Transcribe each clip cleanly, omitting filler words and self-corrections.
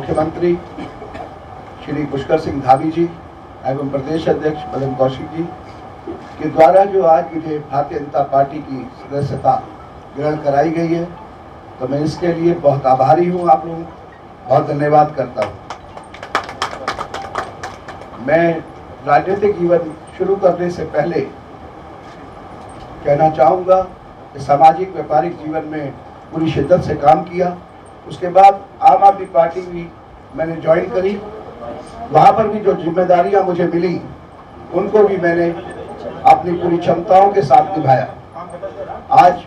मुख्यमंत्री श्री पुष्कर सिंह धामी जी एवं प्रदेश अध्यक्ष मदन कौशिक जी के द्वारा जो आज मुझे भारतीय जनता पार्टी की सदस्यता ग्रहण कराई गई है, तो मैं इसके लिए बहुत आभारी हूँ। आप लोगों को बहुत धन्यवाद करता हूँ। मैं राजनीतिक जीवन शुरू करने से पहले कहना चाहूँगा कि सामाजिक व्यापारिक जीवन में पूरी शिद्दत से काम किया। उसके बाद आम आदमी पार्टी भी मैंने ज्वाइन करी। वहाँ पर भी जो जिम्मेदारियाँ मुझे मिली उनको भी मैंने अपनी पूरी क्षमताओं के साथ निभाया। आज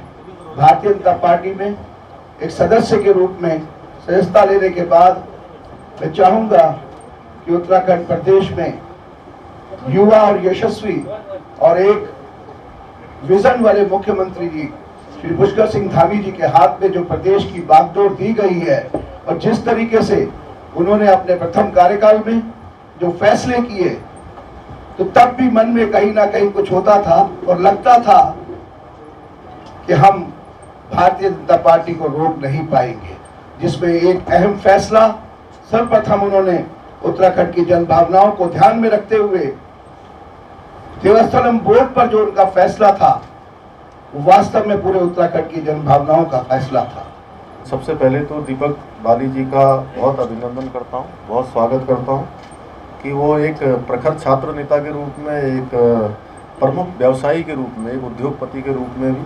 भारतीय जनता पार्टी में एक सदस्य के रूप में सदस्यता लेने के बाद मैं चाहूँगा कि उत्तराखंड प्रदेश में युवा और यशस्वी और एक विजन वाले मुख्यमंत्री जी श्री पुष्कर सिंह धामी जी के हाथ में जो प्रदेश की बागडोर दी गई है और जिस तरीके से उन्होंने अपने प्रथम कार्यकाल में जो फैसले किए, तो तब भी मन में कहीं ना कहीं कुछ होता था और लगता था कि हम भारतीय जनता पार्टी को रोक नहीं पाएंगे, जिसमें एक अहम फैसला सर्वप्रथम उन्होंने उत्तराखंड की जन भावनाओं को ध्यान में रखते हुए देवस्थलम बोर्ड पर जो उनका फैसला था वो वास्तव में पूरे उत्तराखंड की जन भावनाओं का फैसला था। सबसे पहले तो दीपक बाली जी का बहुत अभिनंदन करता हूँ, बहुत स्वागत करता हूँ कि वो एक प्रखर छात्र नेता के रूप में, एक प्रमुख व्यवसायी के रूप में, एक उद्योगपति के रूप में भी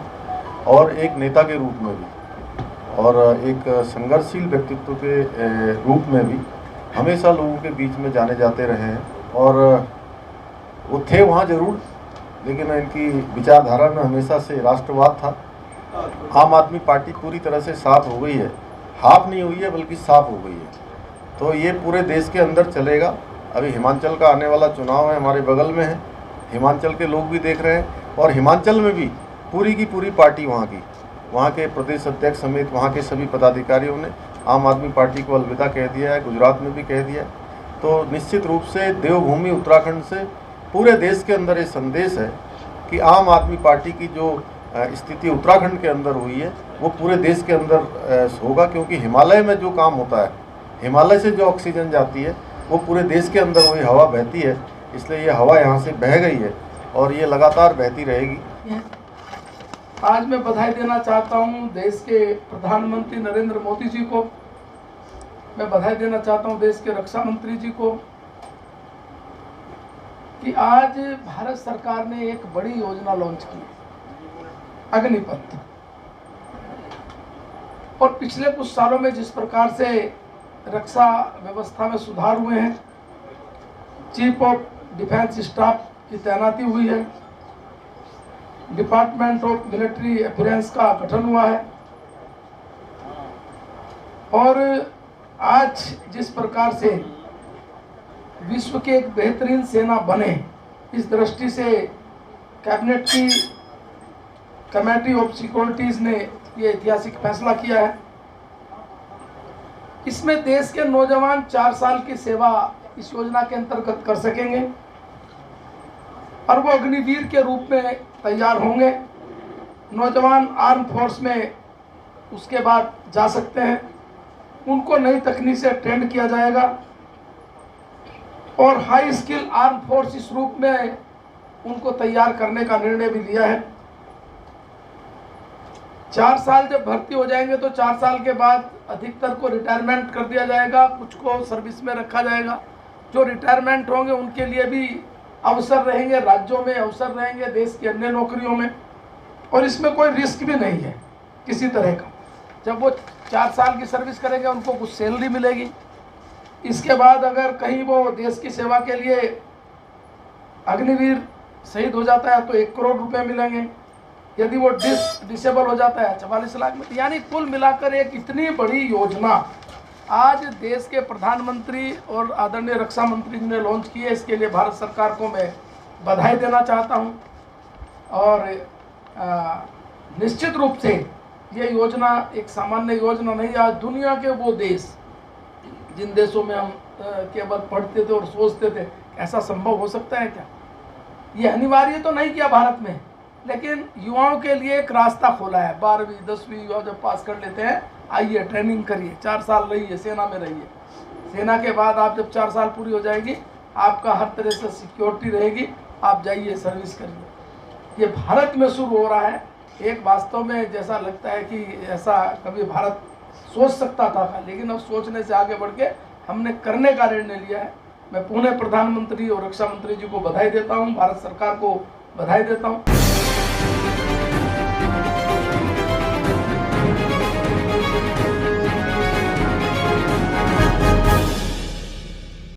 और एक नेता के रूप में भी और एक संघर्षशील व्यक्तित्व के रूप में भी हमेशा लोगों के बीच में जाने जाते रहे हैं। और वो थे वहाँ जरूर, लेकिन इनकी विचारधारा में हमेशा से राष्ट्रवाद था। आम आदमी पार्टी पूरी तरह से साफ हो गई है, हाफ नहीं हुई है बल्कि साफ हो गई है। तो ये पूरे देश के अंदर चलेगा। अभी हिमाचल का आने वाला चुनाव है, हमारे बगल में है, हिमाचल के लोग भी देख रहे हैं और हिमाचल में भी पूरी की पूरी पार्टी वहाँ के प्रदेश अध्यक्ष समेत वहाँ के सभी पदाधिकारियों ने आम आदमी पार्टी को अलविदा कह दिया है। गुजरात में भी कह दिया है। तो निश्चित रूप से देवभूमि उत्तराखंड से पूरे देश के अंदर ये संदेश है कि आम आदमी पार्टी की जो स्थिति उत्तराखंड के अंदर हुई है वो पूरे देश के अंदर होगा, क्योंकि हिमालय में जो काम होता है, हिमालय से जो ऑक्सीजन जाती है वो पूरे देश के अंदर वही हवा बहती है। इसलिए ये हवा यहाँ से बह गई है और ये लगातार बहती रहेगी। आज मैं बधाई देना चाहता हूँ देश के प्रधानमंत्री नरेंद्र मोदी जी को। मैं बधाई देना चाहता हूँ देश के रक्षा मंत्री जी को कि आज भारत सरकार ने एक बड़ी योजना लॉन्च की, अग्निपथ। और पिछले कुछ सालों में जिस प्रकार से रक्षा व्यवस्था में सुधार हुए हैं, चीफ ऑफ डिफेंस स्टाफ की तैनाती हुई है, डिपार्टमेंट ऑफ मिलिट्री अफेयर्स का गठन हुआ है और आज जिस प्रकार से विश्व के एक बेहतरीन सेना बने, इस दृष्टि से कैबिनेट की कमेटी ऑफ सिक्योरिटीज ने ये ऐतिहासिक फैसला किया है। इसमें देश के नौजवान 4 साल की सेवा इस योजना के अंतर्गत कर सकेंगे और वो अग्निवीर के रूप में तैयार होंगे। नौजवान आर्म फोर्स में उसके बाद जा सकते हैं, उनको नई तकनीक से ट्रेंड किया जाएगा और हाई स्किल आर्म फोर्स इस रूप में उनको तैयार करने का निर्णय भी लिया है। 4 साल जब भर्ती हो जाएंगे तो 4 साल के बाद अधिकतर को रिटायरमेंट कर दिया जाएगा, कुछ को सर्विस में रखा जाएगा। जो रिटायरमेंट होंगे उनके लिए भी अवसर रहेंगे, राज्यों में अवसर रहेंगे, देश की अन्य नौकरियों में, और इसमें कोई रिस्क भी नहीं है किसी तरह का। जब वो 4 साल की सर्विस करेंगे उनको कुछ सैलरी मिलेगी। इसके बाद अगर कहीं वो देश की सेवा के लिए अग्निवीर शहीद हो जाता है तो 1 करोड़ रुपए मिलेंगे। यदि वो डिसेबल हो जाता है 44 लाख में। यानी कुल मिलाकर एक इतनी बड़ी योजना आज देश के प्रधानमंत्री और आदरणीय रक्षा मंत्री जी ने लॉन्च की है। इसके लिए भारत सरकार को मैं बधाई देना चाहता हूं और निश्चित रूप से ये योजना एक सामान्य योजना नहीं। आज दुनिया के वो देश जिन देशों में हम केवल पढ़ते थे और सोचते थे ऐसा संभव हो सकता है क्या, ये अनिवार्य तो नहीं किया भारत में, लेकिन युवाओं के लिए एक रास्ता खोला है। 12वीं 10वीं युवा जब पास कर लेते हैं, आइए ट्रेनिंग करिए, 4 साल रहिए, सेना में रहिए, सेना के बाद आप जब 4 साल पूरी हो जाएगी, आपका हर तरह से सिक्योरिटी रहेगी, आप जाइए सर्विस करिए। ये भारत में शुरू हो रहा है। एक वास्तव में जैसा लगता है कि ऐसा कभी भारत सोच सकता था, लेकिन अब सोचने से आगे बढ़ के हमने करने का निर्णय लिया है। मैं पुणे प्रधानमंत्री और रक्षा मंत्री जी को बधाई देता हूँ, भारत सरकार को बधाई देता हूँ।